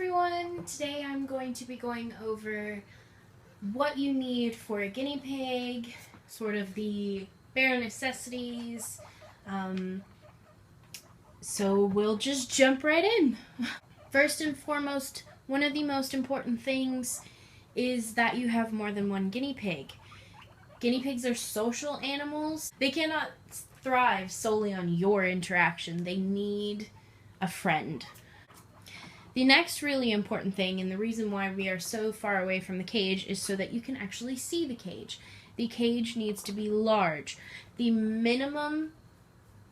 everyone! Today I'm going to be going over what you need for a guinea pig, sort of the bare necessities. So we'll just jump right in. First and foremost, one of the most important things is that you have more than one guinea pig. Guinea pigs are social animals. They cannot thrive solely on your interaction. They need a friend. The next really important thing, and the reason why we are so far away from the cage, is so that you can actually see the cage. The cage needs to be large. The minimum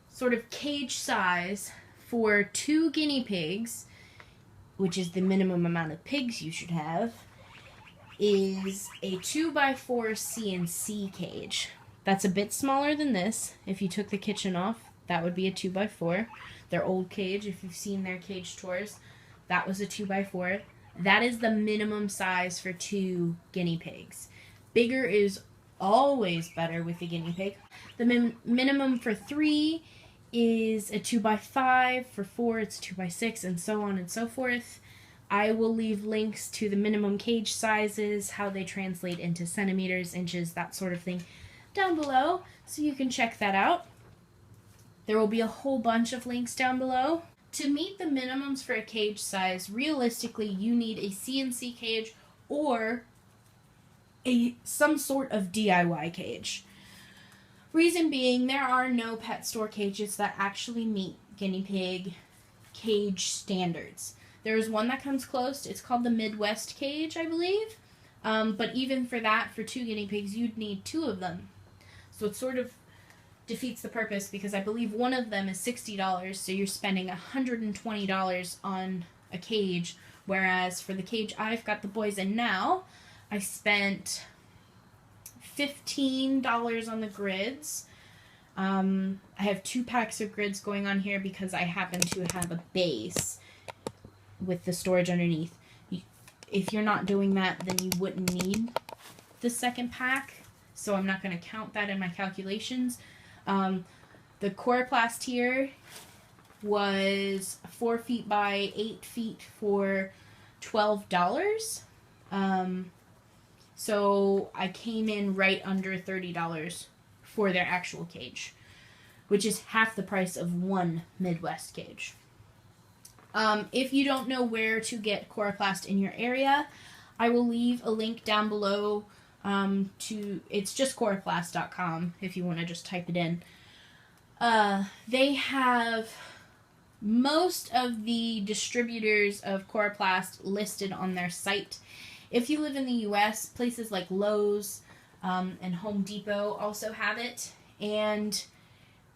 sort of cage size for 2 guinea pigs, which is the minimum amount of pigs you should have, is a 2x4 CNC cage. That's a bit smaller than this. If you took the kitchen off, that would be a 2x4. Their old cage, if you've seen their cage tours, that was a 2x4. That is the minimum size for 2 guinea pigs. Bigger is always better with the guinea pig. The minimum for 3 is a 2x5. For 4, it's a 2x6, and so on and so forth. I will leave links to the minimum cage sizes, how they translate into centimeters, inches, that sort of thing, down below, so you can check that out. There will be a whole bunch of links down below. To meet the minimums for a cage size, realistically, you need a CNC cage or some sort of DIY cage. Reason being, there are no pet store cages that actually meet guinea pig cage standards. There is one that comes close. It's called the Midwest cage, I believe. But even for that, for 2 guinea pigs, you'd need 2 of them. So it sort of defeats the purpose, because I believe one of them is $60, so you're spending $120 on a cage, whereas for the cage I've got the boys in now, I spent $15 on the grids. I have 2 packs of grids going on here because I happen to have a base with the storage underneath. If you're not doing that, then you wouldn't need the second pack, so I'm not going to count that in my calculations. The Coroplast here was 4 feet by 8 feet for $12. So I came in right under $30 for their actual cage, which is half the price of one Midwest cage. If you don't know where to get Coroplast in your area, I will leave a link down below. It's just coroplast.com if you want to just type it in. They have most of the distributors of Coroplast listed on their site. If you live in the US, places like Lowe's and Home Depot also have it. And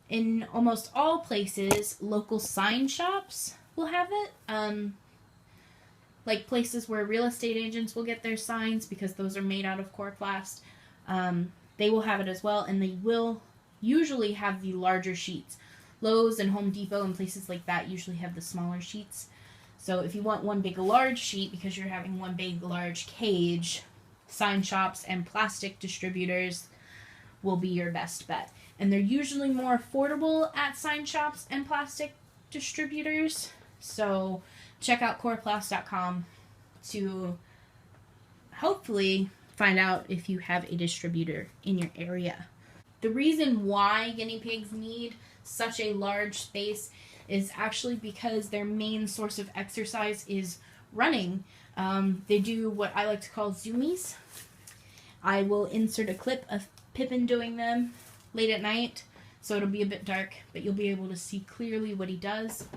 in almost all places, local sign shops will have it. Like places where real estate agents will get their signs, because those are made out of Coroplast. They will have it as well, and they will usually have the larger sheets. Lowe's and Home Depot and places like that usually have the smaller sheets. So if you want one big large sheet because you're having one big large cage, sign shops and plastic distributors will be your best bet. And they're usually more affordable at sign shops and plastic distributors. So check out coroplast.com to hopefully find out if you have a distributor in your area. The reason why guinea pigs need such a large space is actually because their main source of exercise is running. They do what I like to call zoomies. I will insert a clip of Pippin doing them late at night, so it'll be a bit dark, but you'll be able to see clearly what he does.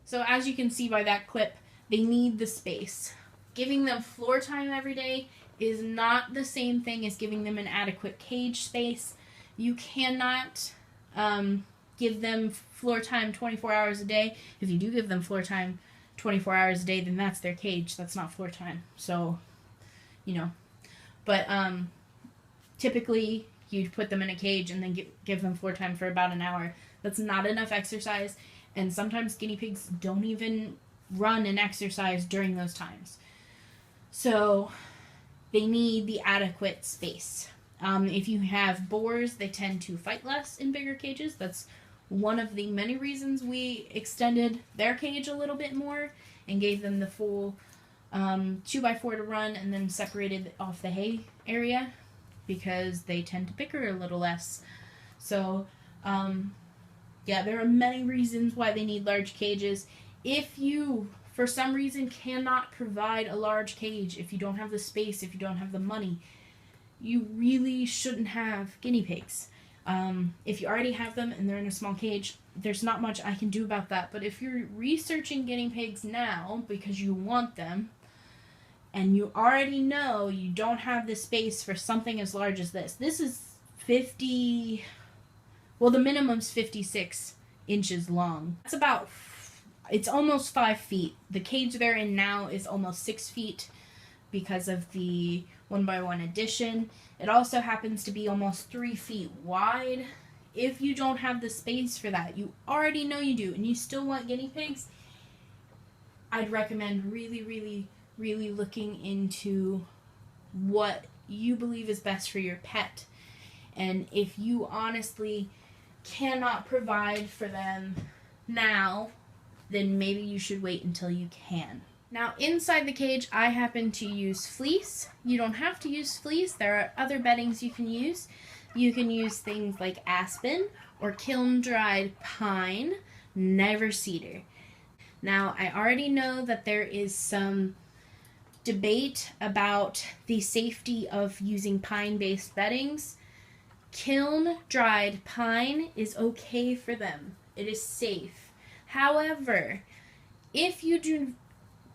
So as you can see by that clip, they need the space. Giving them floor time every day is not the same thing as giving them an adequate cage space. You cannot give them floor time 24 hours a day. If you do give them floor time 24 hours a day, then that's their cage. That's not floor time. So, But typically, you put them in a cage and then give them floor time for about an hour. That's not enough exercise. And sometimes guinea pigs don't even run and exercise during those times. So they need the adequate space. If you have boars, they tend to fight less in bigger cages. That's one of the many reasons we extended their cage a little bit more and gave them the full 2x4 to run and then separated off the hay area, because they tend to bicker a little less. So, yeah, there are many reasons why they need large cages. If you, for some reason, cannot provide a large cage, if you don't have the space, if you don't have the money, you really shouldn't have guinea pigs. If you already have them and they're in a small cage, there's not much I can do about that. But if you're researching guinea pigs now because you want them, and you already know you don't have the space for something as large as this. This is 50, well, the minimum's 56 inches long. That's about, it's almost 5 feet. The cage they're in now is almost 6 feet because of the 1x1 addition. It also happens to be almost 3 feet wide. If you don't have the space for that, you already know you do, and you still want guinea pigs, I'd recommend really looking into what you believe is best for your pet. And if you honestly cannot provide for them now, then maybe you should wait until you can. Now, inside the cage, I happen to use fleece. You don't have to use fleece. There are other beddings you can use. You can use things like aspen or kiln-dried pine, never cedar. Now, I already know that there is some debate about the safety of using pine-based beddings. Kiln-dried pine is okay for them. It is safe. However, if you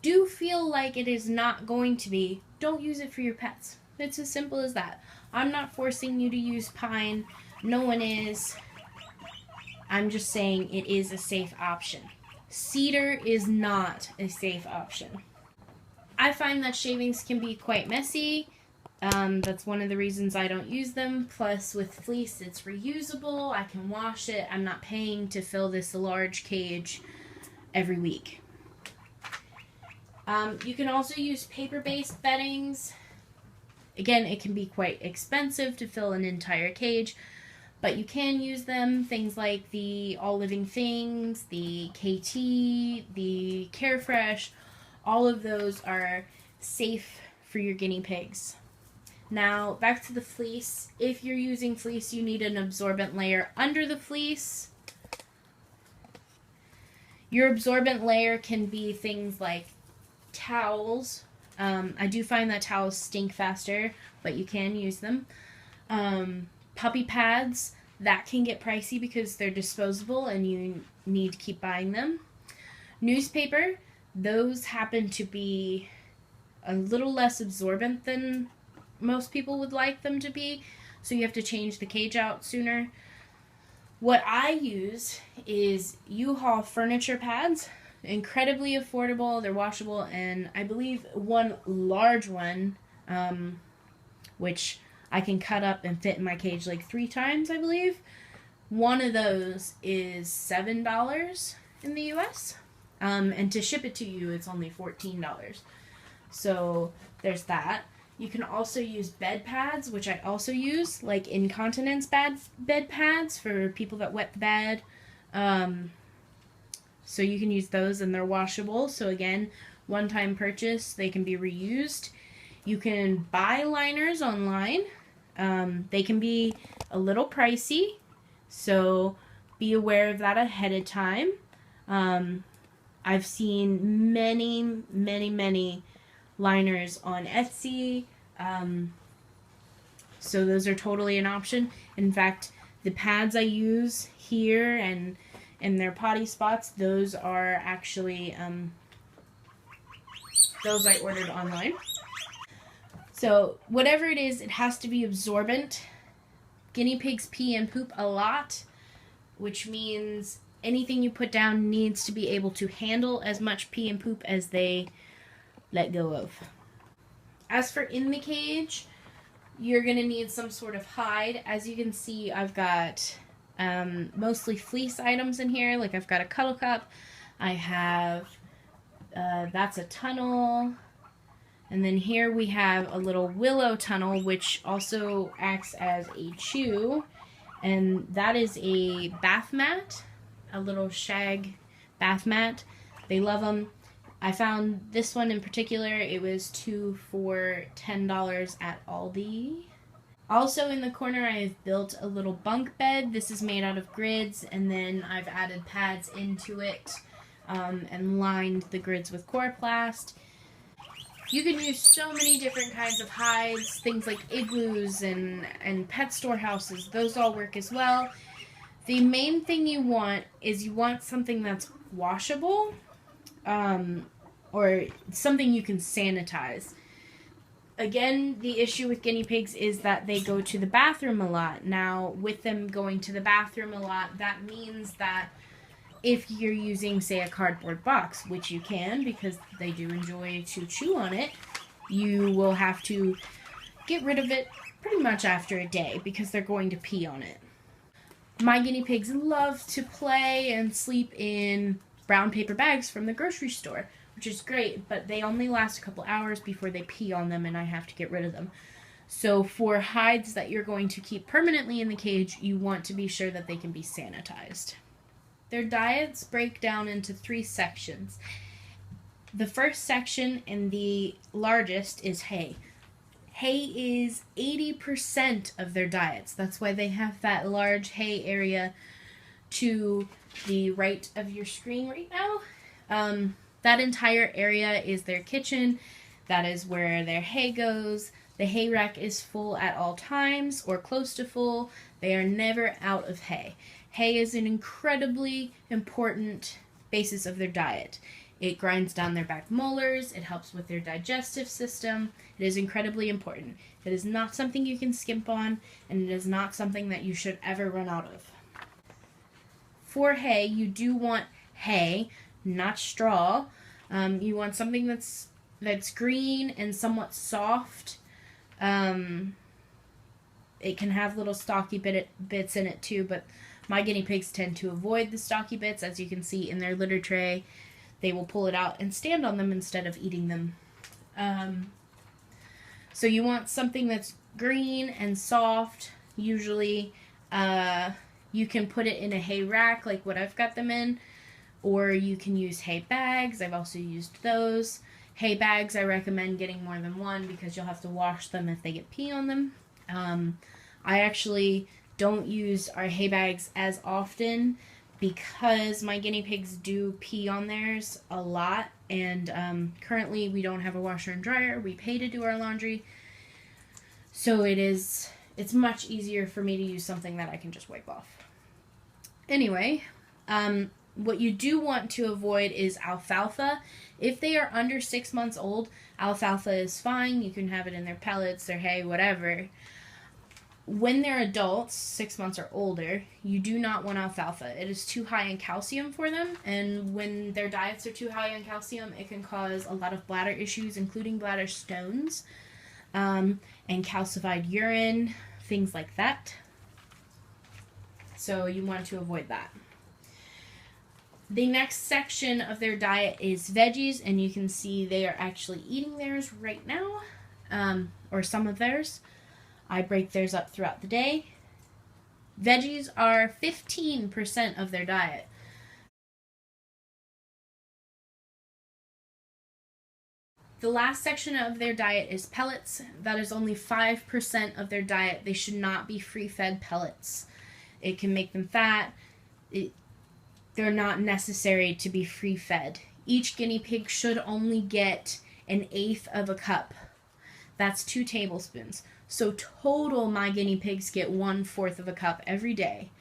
do feel like it is not going to be, don't use it for your pets. It's as simple as that. I'm not forcing you to use pine. No one is. I'm just saying it is a safe option. Cedar is not a safe option. I find that shavings can be quite messy. That's one of the reasons I don't use them. Plus, with fleece, it's reusable. I can wash it. I'm not paying to fill this large cage every week. You can also use paper-based beddings. Again, it can be quite expensive to fill an entire cage, but you can use them. Things like the All Living Things, the KT, the Carefresh, all of those are safe for your guinea pigs. Now, back to the fleece. If you're using fleece, you need an absorbent layer under the fleece. Your absorbent layer can be things like towels. I do find that towels stink faster, but you can use them. Puppy pads, that can get pricey because they're disposable and you need to keep buying them. Newspaper, those happen to be a little less absorbent than most people would like them to be, so you have to change the cage out sooner. What I use is U-Haul furniture pads. Incredibly affordable, they're washable, and I believe one large one, which I can cut up and fit in my cage like 3 times, I believe. One of those is $7 in the US. And to ship it to you, it's only $14. So there's that. You can also use bed pads, which I also use, like incontinence bed pads for people that wet the bed. So you can use those, and they're washable. So again, one-time purchase, they can be reused. You can buy liners online. They can be a little pricey, so be aware of that ahead of time. I've seen many liners on Etsy, so those are totally an option. In fact, the pads I use here and in their potty spots, those are actually those I ordered online. So whatever it is, it has to be absorbent. Guinea pigs pee and poop a lot, which means anything you put down needs to be able to handle as much pee and poop as they let go of. As for in the cage, you're going to need some sort of hide. As you can see, I've got mostly fleece items in here. Like I've got a cuddle cup. I have, that's a tunnel. And then here we have a little willow tunnel, which also acts as a chew. And that is a bath mat, a little shag bath mat. They love them. I found this one in particular. It was 2 for $10 at Aldi. Also in the corner, I've built a little bunk bed. This is made out of grids, and then I've added pads into it and lined the grids with coroplast. You can use so many different kinds of hides, things like igloos and pet storehouses. Those all work as well. The main thing you want is you want something that's washable, or something you can sanitize. Again, the issue with guinea pigs is that they go to the bathroom a lot. Now, with them going to the bathroom a lot, that means that if you're using, say, a cardboard box, which you can because they do enjoy to chew on it, you will have to get rid of it pretty much after a day because they're going to pee on it. My guinea pigs love to play and sleep in brown paper bags from the grocery store, which is great, but they only last a couple hours before they pee on them and I have to get rid of them. So for hides that you're going to keep permanently in the cage, you want to be sure that they can be sanitized. Their diets break down into 3 sections. The first section and the largest is hay. Hay is 80% of their diets. That's why they have that large hay area to the right of your screen right now. That entire area is their kitchen. That is where their hay goes. The hay rack is full at all times or close to full. They are never out of hay. Hay is an incredibly important basis of their diet. It grinds down their back molars. It helps with their digestive system. It is incredibly important. It is not something you can skimp on, and it is not something that you should ever run out of. For hay, you do want hay, not straw. You want something that's green and somewhat soft. It can have little stocky bits in it too, but my guinea pigs tend to avoid the stocky bits. As you can see in their litter tray, they will pull it out and stand on them instead of eating them. So you want something that's green and soft. Usually you can put it in a hay rack like what I've got them in, or you can use hay bags. I've also used those. Hay bags, I recommend getting more than one because you'll have to wash them if they get pee on them. I actually don't use our hay bags as often because my guinea pigs do pee on theirs a lot, and currently we don't have a washer and dryer. We pay to do our laundry, so it's much easier for me to use something that I can just wipe off. Anyway, what you do want to avoid is alfalfa. If they are under 6 months old, alfalfa is fine. You can have it in their pellets, their hay, whatever. When they're adults, 6 months or older, you do not want alfalfa. It is too high in calcium for them, and when their diets are too high in calcium, it can cause a lot of bladder issues, including bladder stones, and calcified urine, things like that. So you want to avoid that. The next section of their diet is veggies, and you can see they are actually eating theirs right now, or some of theirs. I break theirs up throughout the day. Veggies are 15% of their diet. The last section of their diet is pellets. That is only 5% of their diet. They should not be free-fed pellets. It can make them fat. They're not necessary to be free-fed. Each guinea pig should only get 1/8 of a cup. That's 2 tablespoons. So total, my guinea pigs get 1/4 of a cup every day.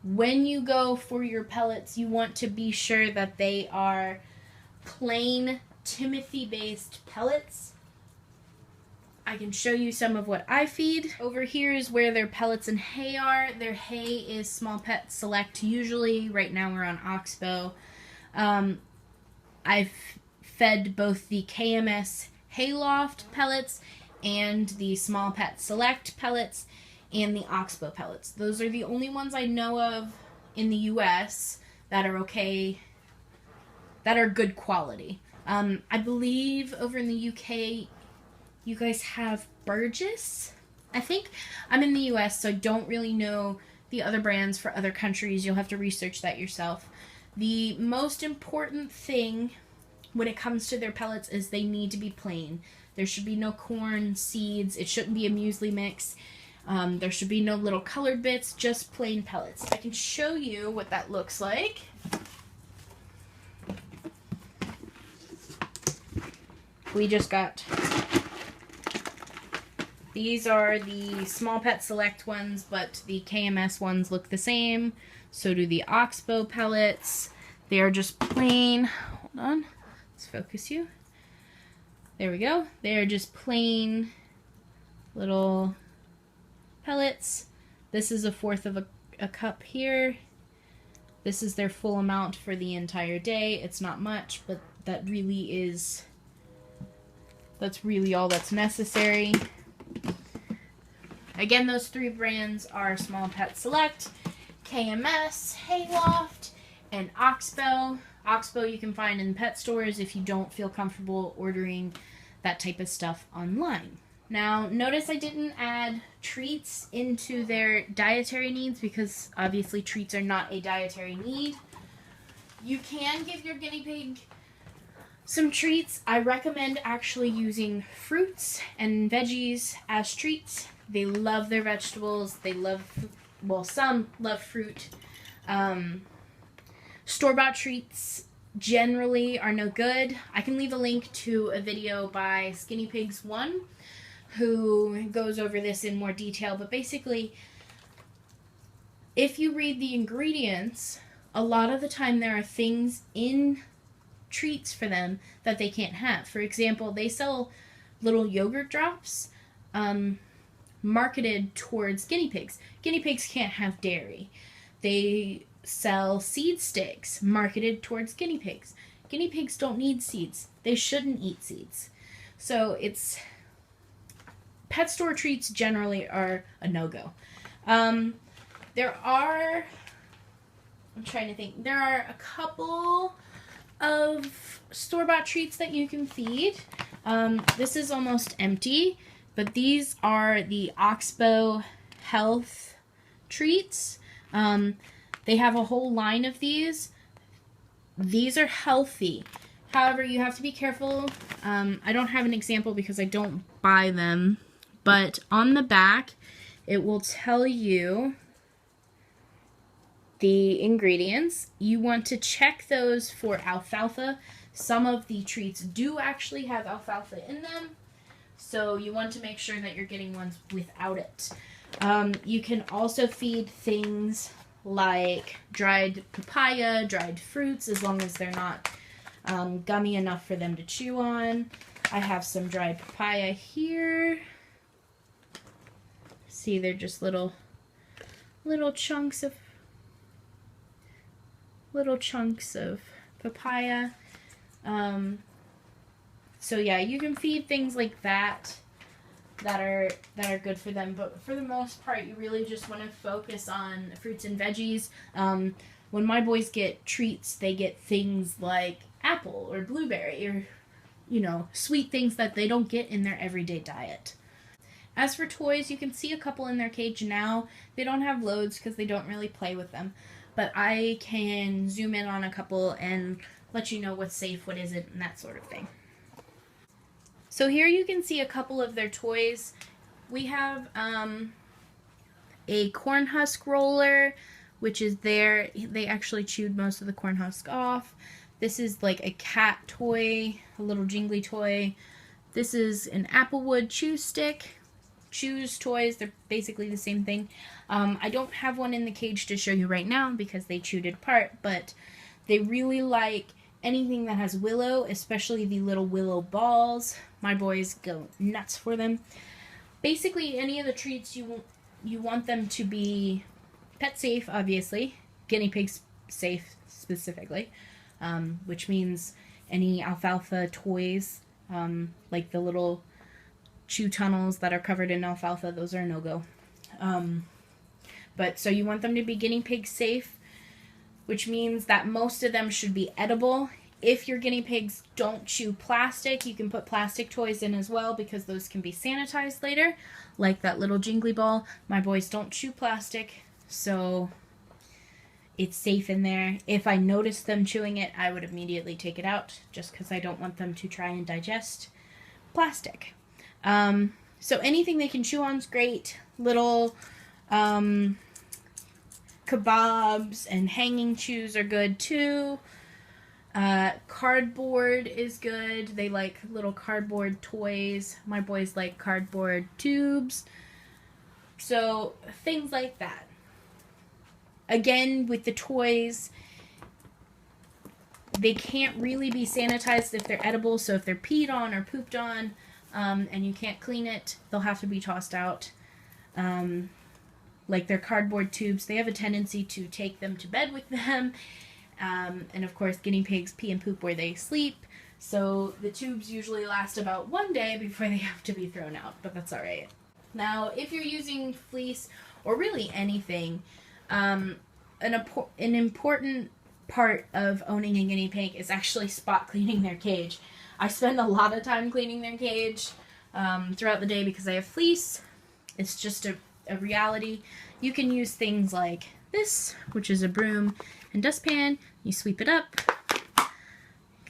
When you go for your pellets, you want to be sure that they are plain Timothy-based pellets. I can show you some of what I feed. Over here is where their pellets and hay are. Their hay is Small Pet Select usually. Right now we're on Oxbow. I've fed both the KMS Hayloft pellets and the Small Pet Select pellets and the Oxbow pellets. Those are the only ones I know of in the US that are okay, that are good quality. I believe over in the UK You guys have Burgess. I think I'm in the US, so I don't really know the other brands for other countries. You'll have to research that yourself. The most important thing when it comes to their pellets is they need to be plain. There should be no corn, seeds. It shouldn't be a muesli mix. There should be no little colored bits, just plain pellets. I can show you what that looks like. We just got, these are the Small Pet Select ones, but the KMS ones look the same. So do the Oxbow pellets. They are just plain, hold on, let's focus you. There we go. They are just plain little pellets. This is 1/4 of a cup here. This is their full amount for the entire day. It's not much, but that really is, that's really all that's necessary. Again, those 3 brands are Small Pet Select, KMS, Hayloft, and Oxbow. Oxbow you can find in pet stores if you don't feel comfortable ordering that type of stuff online. Now, notice I didn't add treats into their dietary needs because obviously treats are not a dietary need. You can give your guinea pig some treats. I recommend actually using fruits and veggies as treats. They love their vegetables. They love, well, some love fruit. Store-bought treats generally are no good. I can leave a link to a video by Skinny Pigs 1 who goes over this in more detail, but basically if you read the ingredients, a lot of the time there are things in treats for them that they can't have. For example, they sell little yogurt drops marketed towards guinea pigs. Guinea pigs can't have dairy. They sell seed sticks marketed towards guinea pigs. Guinea pigs don't need seeds. They shouldn't eat seeds. So it's, pet store treats generally are a no-go. There are, I'm trying to think, there are a couple of store-bought treats that you can feed. This is almost empty, but these are the Oxbow Health treats. They have a whole line of these. These are healthy. However, you have to be careful. I don't have an example because I don't buy them, but on the back, it will tell you the ingredients. You want to check those for alfalfa. Some of the treats do actually have alfalfa in them, so you want to make sure that you're getting ones without it. You can also feed things like dried papaya, dried fruits, as long as they're not gummy enough for them to chew on. I have some dried papaya here. See, they're just little chunks of papaya. So yeah, you can feed things like that are good for them, but for the most part you really just want to focus on fruits and veggies. When my boys get treats, they get things like apple or blueberry or, you know, sweet things that they don't get in their everyday diet. As for toys, you can see a couple in their cage now. They don't have loads because they don't really play with them, but I can zoom in on a couple and let you know what's safe, what isn't, and that sort of thing. So here you can see a couple of their toys. We have a corn husk roller, which is there. They actually chewed most of the corn husk off. This is like a cat toy, a little jingly toy. This is an Applewood chew stick. Chews toys, they're basically the same thing. I don't have one in the cage to show you right now because they chewed it apart, but they really like anything that has willow, especially the little willow balls. My boys go nuts for them. Basically, any of the treats you want them to be pet safe, obviously. Guinea pigs safe specifically, which means any alfalfa toys, like the little chew tunnels that are covered in alfalfa, those are no-go. But so you want them to be guinea pig safe, which means that most of them should be edible. If your guinea pigs don't chew plastic, you can put plastic toys in as well, because those can be sanitized later, like that little jingly ball. My boys don't chew plastic, so it's safe in there. If I notice them chewing it, I would immediately take it out, just because I don't want them to try and digest plastic. So anything they can chew on is great. Little kebabs and hanging chews are good too. Cardboard is good. They like little cardboard toys. My boys like cardboard tubes. So things like that. Again, with the toys, they can't really be sanitized if they're edible. So if they're peed on or pooped on, and you can't clean it, they'll have to be tossed out. Like their cardboard tubes, they have a tendency to take them to bed with them. And of course, guinea pigs pee and poop where they sleep. So the tubes usually last about 1 day before they have to be thrown out, but that's all right. Now, if you're using fleece or really anything, an important part of owning a guinea pig is actually spot cleaning their cage. I spend a lot of time cleaning their cage throughout the day because I have fleece. It's just a reality. You can use things like this, which is a broom and dustpan. You sweep it up.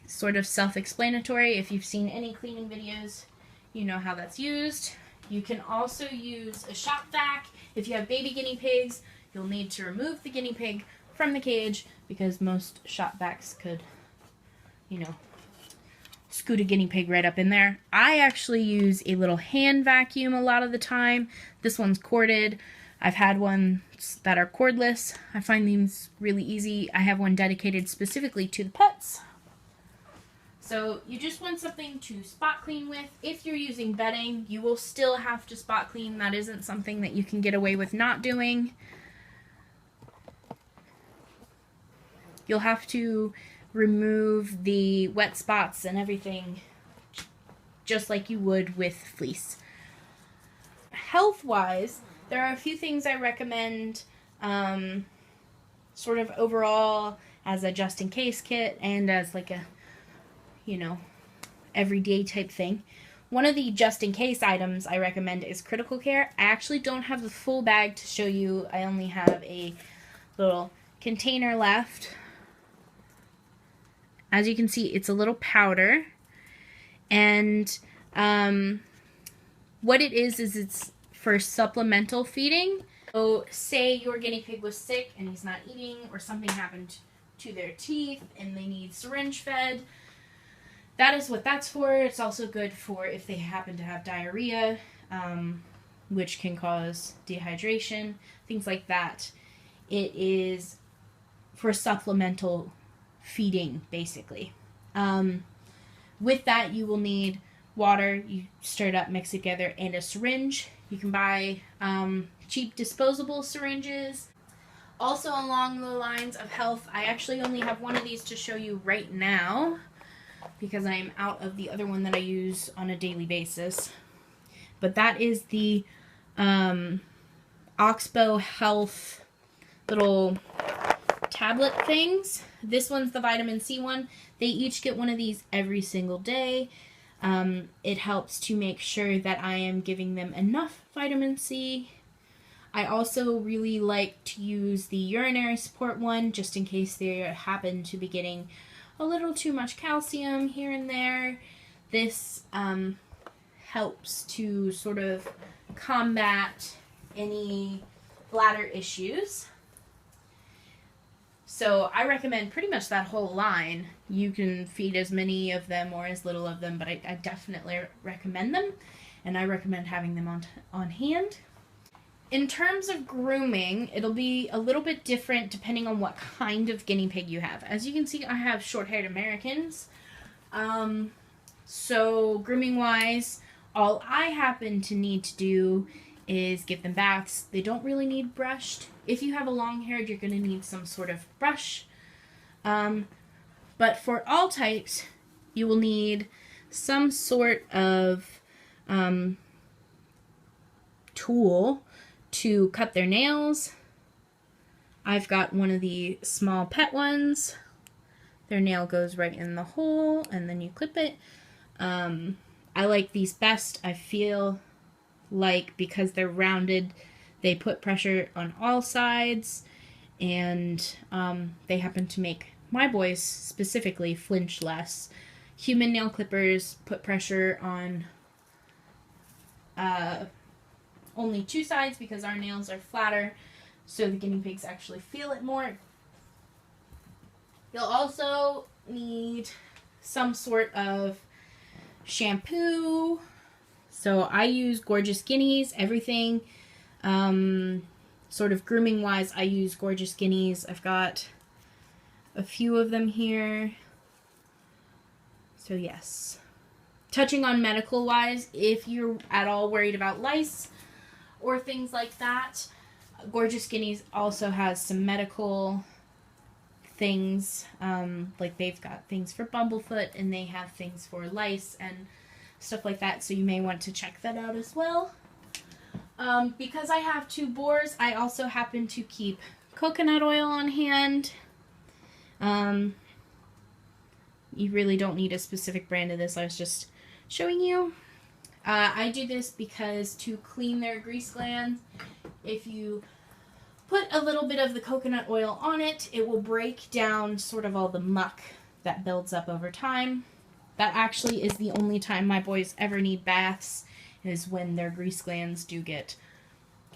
Sort of self-explanatory. If you've seen any cleaning videos, you know how that's used. You can also use a shop vac. If you have baby guinea pigs, you'll need to remove the guinea pig from the cage, because most shop vacs could, scoot a guinea pig right up in there. I actually use a little hand vacuum a lot of the time. This one's corded. I've had ones that are cordless. I find these really easy. I have one dedicated specifically to the pets. So you just want something to spot clean with. If you're using bedding, you will still have to spot clean. That isn't something that you can get away with not doing. You'll have to remove the wet spots and everything just like you would with fleece. Health-wise, there are a few things I recommend sort of overall as a just-in-case kit and as like a, everyday type thing. One of the just-in-case items I recommend is critical care. I actually don't have the full bag to show you. I only have a little container left. As you can see, it's a little powder. And what it is it's for supplemental feeding. So say your guinea pig was sick and he's not eating, or something happened to their teeth and they need syringe fed. That is what that's for. It's also good for if they happen to have diarrhea, which can cause dehydration, things like that. It is for supplemental feeding, basically. With that, you will need water. You stir it up, mix it together, and a syringe. You can buy cheap disposable syringes. Also, along the lines of health, I actually only have one of these to show you right now because I am out of the other one that I use on a daily basis. But that is the Oxbow Health little tablet things. This one's the vitamin C one. They each get one of these every single day. It helps to make sure that I am giving them enough vitamin C. I also really like to use the urinary support one just in case they happen to be getting a little too much calcium here and there. This helps to sort of combat any bladder issues. So I recommend pretty much that whole line. You can feed as many of them or as little of them, but I definitely recommend them, and I recommend having them on hand. In terms of grooming, it'll be a little bit different depending on what kind of guinea pig you have. As you can see, I have short-haired Americans. So grooming-wise, all I happen to need to do is give them baths. They don't really need brushed. If you have a long-haired, you're going to need some sort of brush. But for all types, you will need some sort of tool to cut their nails. I've got one of the small pet ones Their nail goes right in the hole, and then you clip it. I like these best. I feel like because they're rounded, they put pressure on all sides, and they happen to make my boys specifically flinch less. Human nail clippers put pressure on only two sides because our nails are flatter, so the guinea pigs actually feel it more. You'll also need some sort of shampoo. So I use Gorgeous Guineas, everything. Sort of grooming wise, I use Gorgeous Guineas. I've got a few of them here. So yes. Touching on medical wise, if you're at all worried about lice or things like that, Gorgeous Guineas also has some medical things. Like they've got things for bumblefoot, and they have things for lice and stuff like that, so you may want to check that out as well. Because I have two boars, I also happen to keep coconut oil on hand. You really don't need a specific brand of this, I was just showing you. I do this because to clean their grease glands, if you put a little bit of the coconut oil on it, it will break down sort of all the muck that builds up over time. That actually is the only time my boys ever need baths, is when their grease glands do get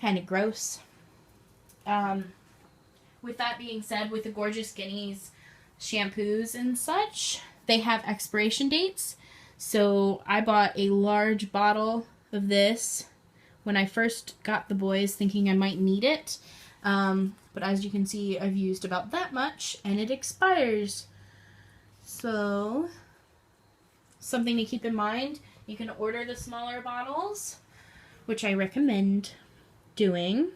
kind of gross. With that being said, with the Gorgeous Guineas shampoos and such, they have expiration dates. So I bought a large bottle of this when I first got the boys, thinking I might need it. But as you can see, I've used about that much, and it expires. So, something to keep in mind, you can order the smaller bottles, which I recommend doing.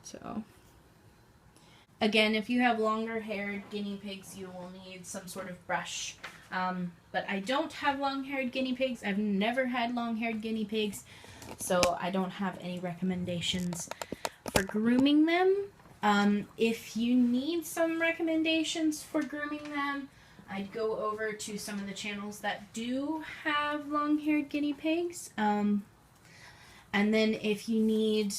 So, again, if you have longer haired guinea pigs, you will need some sort of brush. But I don't have long haired guinea pigs. I've never had long haired guinea pigs, so I don't have any recommendations for grooming them. If you need some recommendations for grooming them, I'd go over to some of the channels that do have long-haired guinea pigs. And then if you need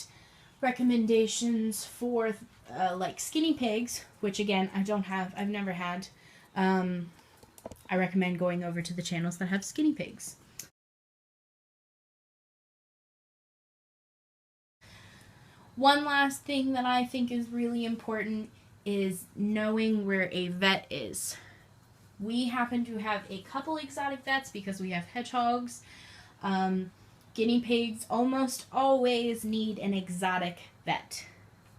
recommendations for like skinny pigs, which again, I've never had, I recommend going over to the channels that have skinny pigs. One last thing that I think is really important is knowing where a vet is. We happen to have a couple exotic vets because we have hedgehogs. Guinea pigs almost always need an exotic vet.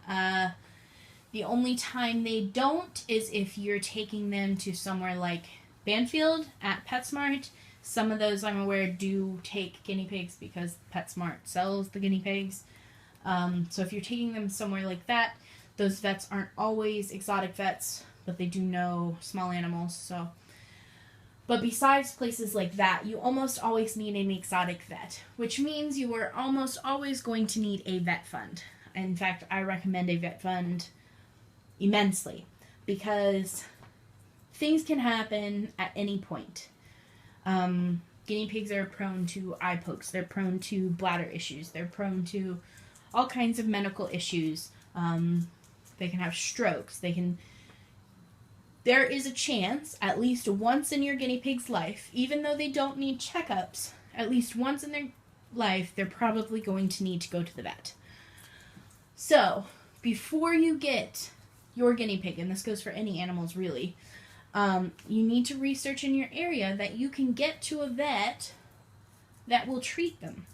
The only time they don't is if you're taking them to somewhere like Banfield at PetSmart. Some of those, I'm aware, do take guinea pigs because PetSmart sells the guinea pigs. So if you're taking them somewhere like that, those vets aren't always exotic vets, but they do know small animals. So, but besides places like that, you almost always need an exotic vet, which means you are almost always going to need a vet fund. In fact, I recommend a vet fund immensely because things can happen at any point. Guinea pigs are prone to eye pokes. They're prone to bladder issues. They're prone to all kinds of medical issues. They can have strokes. There is a chance, at least once in your guinea pig's life, even though they don't need checkups, at least once in their life, they're probably going to need to go to the vet. So, before you get your guinea pig, and this goes for any animals really, you need to research in your area that you can get to a vet that will treat them.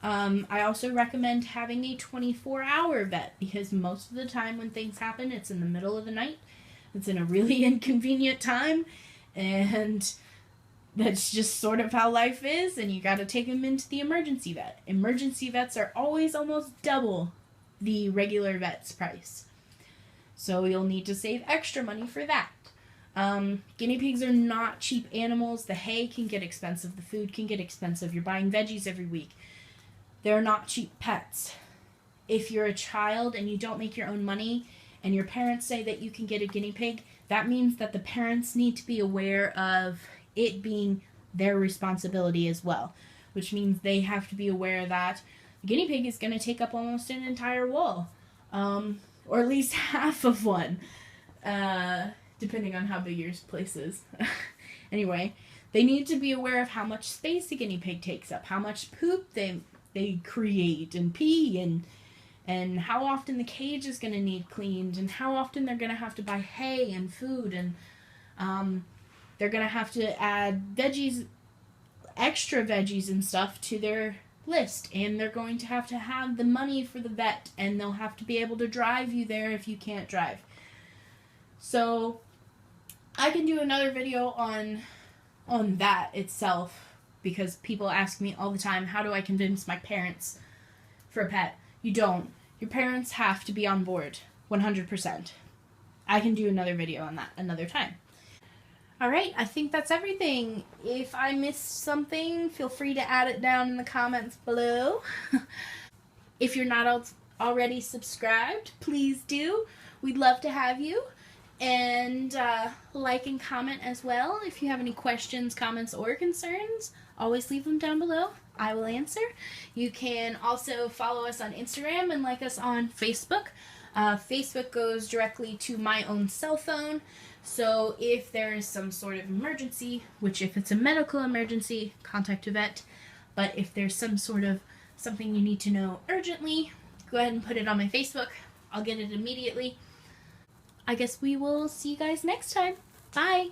I also recommend having a 24-hour vet because most of the time when things happen, it's in the middle of the night. It's in a really inconvenient time, and that's just sort of how life is, and you got to take them into the emergency vet. Emergency vets are always almost double the regular vet's price. So you'll need to save extra money for that. Guinea pigs are not cheap animals. The hay can get expensive. The food can get expensive. You're buying veggies every week. They're not cheap pets. If you're a child and you don't make your own money and your parents say that you can get a guinea pig, that means that the parents need to be aware of it being their responsibility as well, which means they have to be aware that the guinea pig is going to take up almost an entire wall, or at least half of one, depending on how big your place is. Anyway, they need to be aware of how much space a guinea pig takes up, how much poop they create and pee, and how often the cage is going to need cleaned, and how often they're going to have to buy hay and food, and they're going to have to add veggies, extra veggies and stuff to their list, and they're going to have the money for the vet, and they'll have to be able to drive you there if you can't drive. So I can do another video on that itself, because people ask me all the time, how do I convince my parents for a pet? You don't. Your parents have to be on board 100%. I can do another video on that another time. Alright, I think that's everything. If I missed something, feel free to add it down in the comments below. If you're not already subscribed, please do. We'd love to have you. And like and comment as well. If you have any questions, comments, or concerns, always leave them down below. I will answer. You can also follow us on Instagram and like us on Facebook. Facebook goes directly to my own cell phone. So if there is some sort of emergency, which if it's a medical emergency, contact a vet. But if there's some sort of something you need to know urgently, go ahead and put it on my Facebook. I'll get it immediately. I guess we will see you guys next time. Bye!